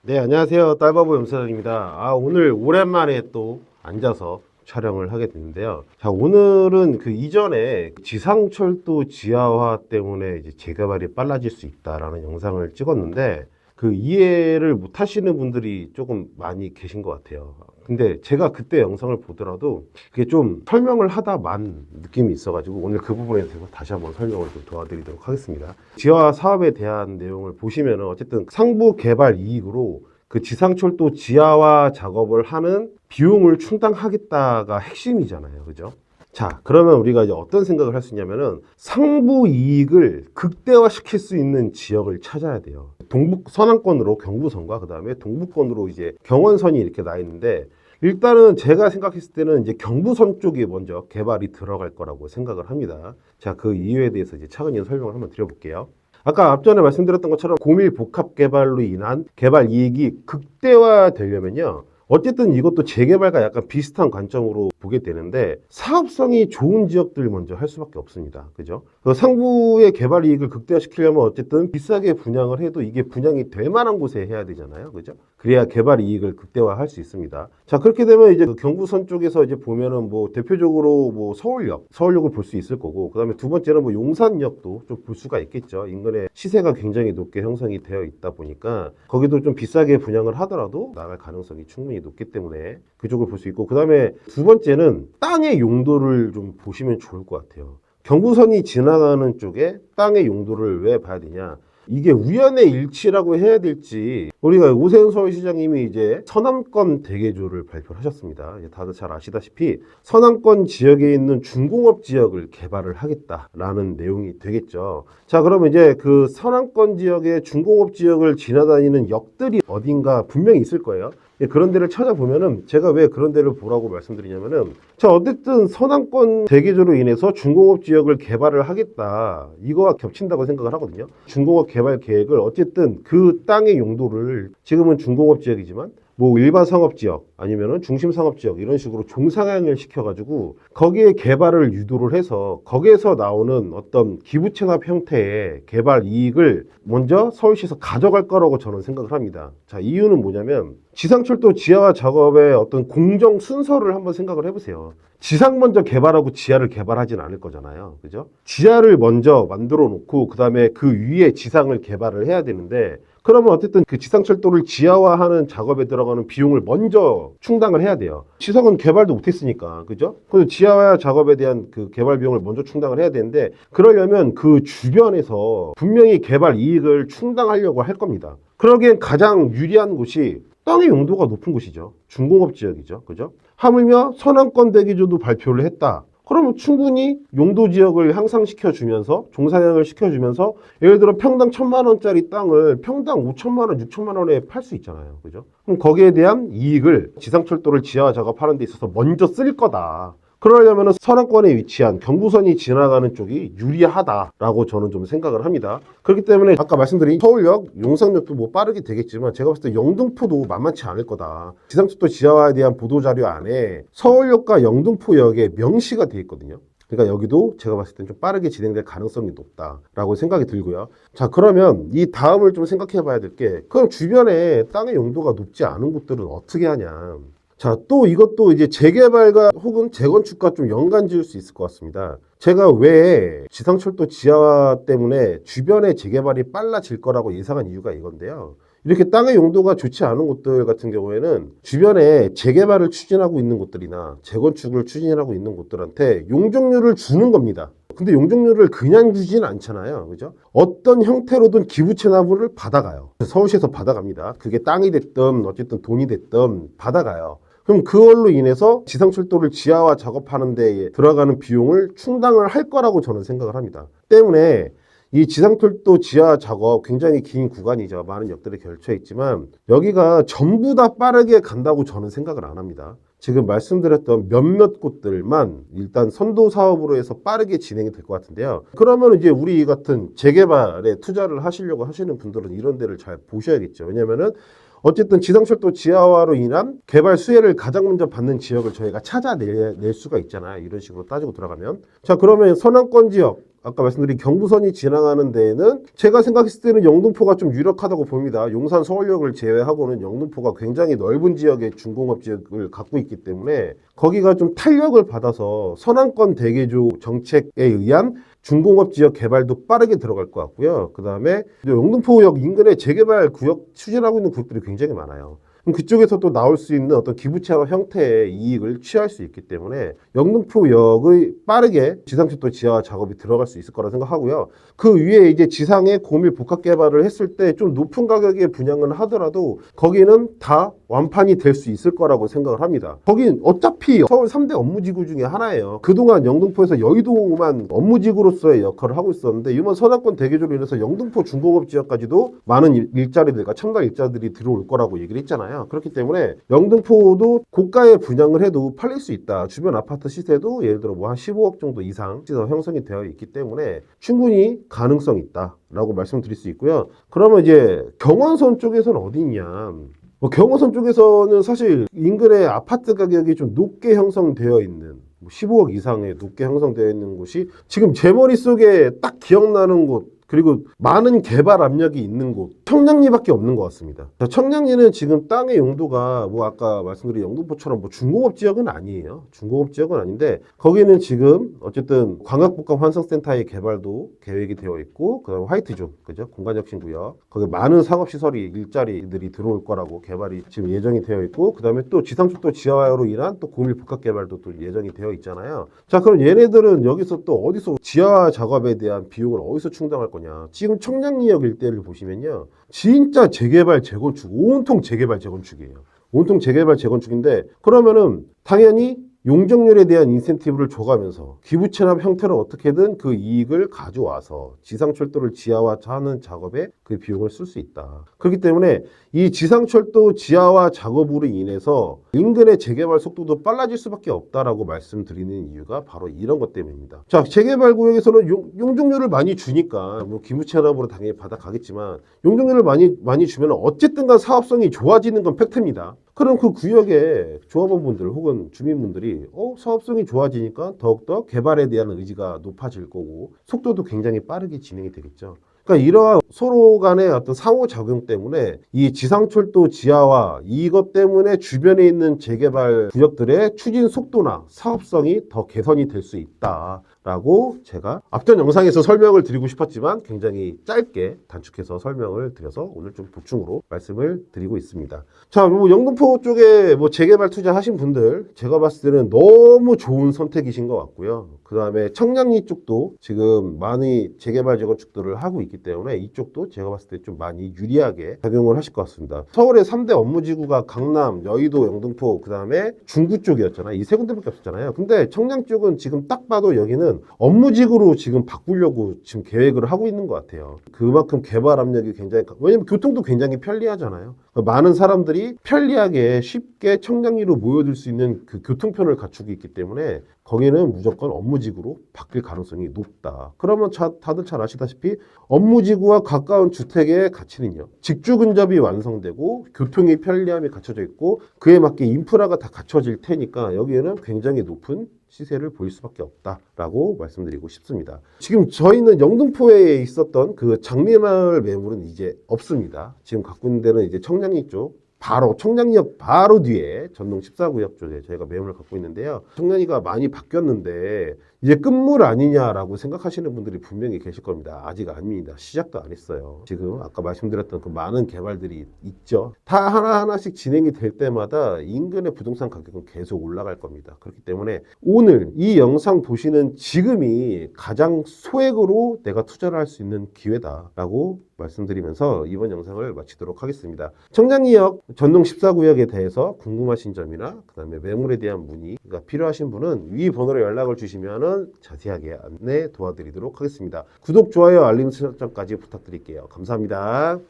네, 안녕하세요. 딸바보 염사장입니다. 오늘 오랜만에 또 앉아서 촬영을 하게 됐는데요. 자, 오늘은 그 이전에 지상철도 지하화 때문에 이제 재개발이 빨라질 수 있다라는 영상을 찍었는데 그 이해를 못 하시는 분들이 조금 많이 계신 것 같아요. 근데 제가 그때 영상을 보더라도 그게 좀 설명을 하다 만 느낌이 있어가지고 오늘 그 부분에 대해서 다시 한번 설명을 좀 도와드리도록 하겠습니다. 지하 사업에 대한 내용을 보시면은 어쨌든 상부 개발 이익으로 그 지상철도 지하화 작업을 하는 비용을 충당하겠다가 핵심이잖아요. 그죠? 자, 그러면 우리가 이제 어떤 생각을 할 수 있냐면은 상부 이익을 극대화시킬 수 있는 지역을 찾아야 돼요. 동북 서남권으로 경부선과 그다음에 동북권으로 이제 경원선이 이렇게 나 있는데 일단은 제가 생각했을 때는 이제 경부선 쪽에 먼저 개발이 들어갈 거라고 생각을 합니다. 자, 그 이유에 대해서 이제 차근히 설명을 한번 드려볼게요. 아까 앞전에 말씀드렸던 것처럼 고밀 복합 개발로 인한 개발 이익이 극대화되려면요. 어쨌든 이것도 재개발과 약간 비슷한 관점으로 보게 되는데 사업성이 좋은 지역들 먼저 할 수밖에 없습니다. 그죠? 그 상부의 개발 이익을 극대화시키려면 어쨌든 비싸게 분양을 해도 이게 분양이 될 만한 곳에 해야 되잖아요. 그죠? 그래야 개발 이익을 극대화할 수 있습니다. 자, 그렇게 되면 이제 그 경부선 쪽에서 이제 보면은 뭐 대표적으로 뭐 서울역을 볼 수 있을 거고, 그다음에 두 번째는 뭐 용산역도 좀 볼 수가 있겠죠. 인근에 시세가 굉장히 높게 형성이 되어 있다 보니까 거기도 좀 비싸게 분양을 하더라도 나갈 가능성이 충분히 높기 때문에 그쪽을 볼 수 있고, 그다음에 두 번째는 땅의 용도를 좀 보시면 좋을 것 같아요. 경부선이 지나가는 쪽에 땅의 용도를 왜 봐야 되냐? 이게 우연의 일치라고 해야 될지, 우리가 오세훈 서울시장님이 이제 서남권 대개조를 발표를 하셨습니다. 다들 잘 아시다시피 서남권 지역에 있는 중공업 지역을 개발을 하겠다라는 내용이 되겠죠. 자, 그러면 이제 그 서남권 지역의 중공업 지역을 지나다니는 역들이 어딘가 분명히 있을 거예요. 그런 데를 찾아보면은 제가 왜 그런 데를 보라고 말씀드리냐면은, 자, 어쨌든 서남권 대개조로 인해서 중공업 지역을 개발을 하겠다, 이거와 겹친다고 생각을 하거든요. 중공업 개발 계획을 어쨌든 그 땅의 용도를 지금은 중공업 지역이지만 뭐 일반 상업 지역 아니면은 중심 상업 지역 이런 식으로 종상향을 시켜가지고 거기에 개발을 유도를 해서 거기에서 나오는 어떤 기부 체납 형태의 개발 이익을 먼저 서울시에서 가져갈 거라고 저는 생각을 합니다. 자, 이유는 뭐냐면 지상철도 지하화 작업의 어떤 공정 순서를 한번 생각을 해보세요. 지상 먼저 개발하고 지하를 개발하진 않을 거잖아요. 그죠? 지하를 먼저 만들어 놓고 그다음에 그 위에 지상을 개발을 해야 되는데, 그러면 어쨌든 그 지상철도를 지하화하는 작업에 들어가는 비용을 먼저 충당을 해야 돼요. 지상은 개발도 못했으니까, 그죠? 그래서 지하화 작업에 대한 그 개발 비용을 먼저 충당을 해야 되는데, 그러려면 그 주변에서 분명히 개발 이익을 충당하려고 할 겁니다. 그러기엔 가장 유리한 곳이 땅의 용도가 높은 곳이죠. 중공업 지역이죠. 그죠? 하물며 서남권 대기조도 발표를 했다. 그러면 충분히 용도 지역을 향상시켜 주면서 종상향을 시켜주면서 예를 들어 평당 1,000만 원짜리 땅을 평당 5천만 원, 6천만 원에 팔 수 있잖아요. 그죠? 그럼 거기에 대한 이익을 지상철도를 지하화 작업하는 데 있어서 먼저 쓸 거다. 그러려면 서남권에 위치한 경부선이 지나가는 쪽이 유리하다라고 저는 좀 생각을 합니다. 그렇기 때문에 아까 말씀드린 서울역, 용산역도 뭐 빠르게 되겠지만 제가 봤을 때 영등포도 만만치 않을 거다. 지상철도 지하화에 대한 보도자료 안에 서울역과 영등포역에 명시가 돼 있거든요. 그러니까 여기도 제가 봤을 땐 좀 빠르게 진행될 가능성이 높다라고 생각이 들고요. 자, 그러면 이 다음을 좀 생각해 봐야 될 게, 그럼 주변에 땅의 용도가 높지 않은 곳들은 어떻게 하냐. 자, 또 이것도 이제 재개발과 혹은 재건축과 좀 연관 지을 수 있을 것 같습니다. 제가 왜 지상철도 지하화 때문에 주변의 재개발이 빨라질 거라고 예상한 이유가 이건데요. 이렇게 땅의 용도가 좋지 않은 곳들 같은 경우에는 주변에 재개발을 추진하고 있는 곳들이나 재건축을 추진하고 있는 곳들한테 용적률을 주는 겁니다. 근데 용적률을 그냥 주지는 않잖아요. 그죠? 어떤 형태로든 기부 체납을 받아가요. 서울시에서 받아갑니다. 그게 땅이 됐든 어쨌든 돈이 됐든 받아가요. 그럼 그걸로 인해서 지상철도를 지하화 작업하는 데 들어가는 비용을 충당을 할 거라고 저는 생각을 합니다. 때문에 이 지상철도 지하 작업 굉장히 긴 구간이죠. 많은 역들이 결쳐 있지만 여기가 전부 다 빠르게 간다고 저는 생각을 안 합니다. 지금 말씀드렸던 몇몇 곳들만 일단 선도 사업으로 해서 빠르게 진행이 될 것 같은데요. 그러면 이제 우리 같은 재개발에 투자를 하시려고 하시는 분들은 이런 데를 잘 보셔야겠죠. 왜냐면은 어쨌든 지상철도 지하화로 인한 개발 수혜를 가장 먼저 받는 지역을 저희가 찾아낼 수가 있잖아요. 이런 식으로 따지고 들어가면. 자, 그러면 서남권 지역, 아까 말씀드린 경부선이 지나가는 데에는 제가 생각했을 때는 영등포가 좀 유력하다고 봅니다. 용산 서울역을 제외하고는 영등포가 굉장히 넓은 지역의 중공업 지역을 갖고 있기 때문에 거기가 좀 탄력을 받아서 선안권 대개조 정책에 의한 중공업 지역 개발도 빠르게 들어갈 것 같고요. 그 다음에 영등포역 인근에 재개발 구역 추진하고 있는 구역들이 굉장히 많아요. 그럼 그쪽에서 또 나올 수 있는 어떤 기부채납 형태의 이익을 취할 수 있기 때문에 영등포역의 빠르게 지상철도 지하 작업이 들어갈 수 있을 거라 생각하고요. 그 위에 이제 지상에 고밀 복합 개발을 했을 때 좀 높은 가격에 분양을 하더라도 거기는 다 완판이 될 수 있을 거라고 생각을 합니다. 거긴 어차피 서울 3대 업무지구 중에 하나예요. 그동안 영등포에서 여의도만 업무지구로서의 역할을 하고 있었는데 이번 선악권 대개조로 인해서 영등포 중공업 지역까지도 많은 일자리들과 첨단 일자리들이 들어올 거라고 얘기를 했잖아요. 그렇기 때문에 영등포도 고가에 분양을 해도 팔릴 수 있다. 주변 아파트 시세도 예를 들어 뭐 한 15억 정도 이상 시세가 형성이 되어 있기 때문에 충분히 가능성이 있다 라고 말씀드릴 수 있고요. 그러면 이제 경원선 쪽에서는 어디 있냐, 뭐 경호선 쪽에서는 사실 인근의 아파트 가격이 좀 높게 형성되어 있는 15억 이상의 높게 형성되어 있는 곳이 지금 제 머릿속에 딱 기억나는 곳, 그리고 많은 개발 압력이 있는 곳, 청량리밖에 없는 것 같습니다. 청량리는 지금 땅의 용도가 뭐 아까 말씀드린 영등포처럼 뭐 중공업 지역은 아니에요. 중공업 지역은 아닌데 거기는 지금 어쨌든 광역복합 환승센터의 개발도 계획이 되어 있고, 그다음에 화이트존, 그죠? 공간혁신구역, 거기 많은 상업시설이 일자리들이 들어올 거라고 개발이 지금 예정이 되어 있고, 그다음에 또 지상철도 지하화로 인한 또 고밀 복합 개발도 또 예정이 되어 있잖아요. 자, 그럼 얘네들은 여기서 또 어디서 지하화 작업에 대한 비용을 어디서 충당할 거냐? 지금 청량리역 일대를 보시면요, 진짜 재개발 재건축, 온통 재개발 재건축이에요. 온통 재개발 재건축인데, 그러면은 당연히 용적률에 대한 인센티브를 줘가면서 기부채납 형태로 어떻게든 그 이익을 가져와서 지상철도를 지하화하는 작업에 그 비용을 쓸 수 있다. 그렇기 때문에 이 지상철도 지하화 작업으로 인해서 인근의 재개발 속도도 빨라질 수밖에 없다라고 말씀드리는 이유가 바로 이런 것 때문입니다. 자, 재개발 구역에서는 용적률을 많이 주니까 뭐 기부채납으로 당연히 받아가겠지만 용적률을 많이 주면 어쨌든 간 사업성이 좋아지는 건 팩트입니다. 그럼 그 구역의 조합원분들 혹은 주민분들이 사업성이 좋아지니까 더욱더 개발에 대한 의지가 높아질 거고 속도도 굉장히 빠르게 진행이 되겠죠. 그러니까 이러한 서로 간의 어떤 상호작용 때문에 이 지상철도 지하화 이것 때문에 주변에 있는 재개발 구역들의 추진 속도나 사업성이 더 개선이 될 수 있다라고 제가 앞전 영상에서 설명을 드리고 싶었지만 굉장히 짧게 단축해서 설명을 드려서 오늘 좀 보충으로 말씀을 드리고 있습니다. 자, 뭐 영등포 쪽에 뭐 재개발 투자하신 분들 제가 봤을 때는 너무 좋은 선택이신 것 같고요. 그 다음에 청량리 쪽도 지금 많이 재개발 재건축들을 하고 있기 때문에 이쪽도 제가 봤을 때 좀 많이 유리하게 작용을 하실 것 같습니다. 서울의 3대 업무지구가 강남, 여의도, 영등포, 그 다음에 중구 쪽이었잖아요. 이 세 군데밖에 없었잖아요. 근데 청량 쪽은 지금 딱 봐도 여기는 업무지구로 지금 바꾸려고 지금 계획을 하고 있는 것 같아요. 그만큼 개발 압력이 굉장히, 왜냐면 교통도 굉장히 편리하잖아요. 많은 사람들이 편리하게 쉽게 청량리로 모여들 수 있는 그 교통편을 갖추고 있기 때문에 거기는 무조건 업무지구로 바뀔 가능성이 높다. 그러면 다들 잘 아시다시피 업무지구와 가까운 주택의 가치는요, 직주 근접이 완성되고 교통의 편리함이 갖춰져 있고 그에 맞게 인프라가 다 갖춰질 테니까 여기에는 굉장히 높은 시세를 보일 수밖에 없다라고 말씀드리고 싶습니다. 지금 저희는 영등포에 있었던 그 장미마을 매물은 이제 없습니다. 지금 갖고 있는 데는 이제 청량리 쪽, 바로 청량리역 바로 뒤에 전동 14구역 쪽에 저희가 매물을 갖고 있는데요. 청량리가 많이 바뀌었는데 이제 끝물 아니냐라고 생각하시는 분들이 분명히 계실 겁니다. 아직 아닙니다. 시작도 안 했어요. 지금 아까 말씀드렸던 그 많은 개발들이 있죠. 다 하나하나씩 진행이 될 때마다 인근의 부동산 가격은 계속 올라갈 겁니다. 그렇기 때문에 오늘 이 영상 보시는 지금이 가장 소액으로 내가 투자를 할 수 있는 기회다라고 말씀드리면서 이번 영상을 마치도록 하겠습니다. 청량리역 전동 14구역에 대해서 궁금하신 점이나 그 다음에 매물에 대한 문의가 필요하신 분은 위 번호로 연락을 주시면 자세하게 안내 도와드리도록 하겠습니다. 구독, 좋아요, 알림 설정까지 부탁드릴게요. 감사합니다.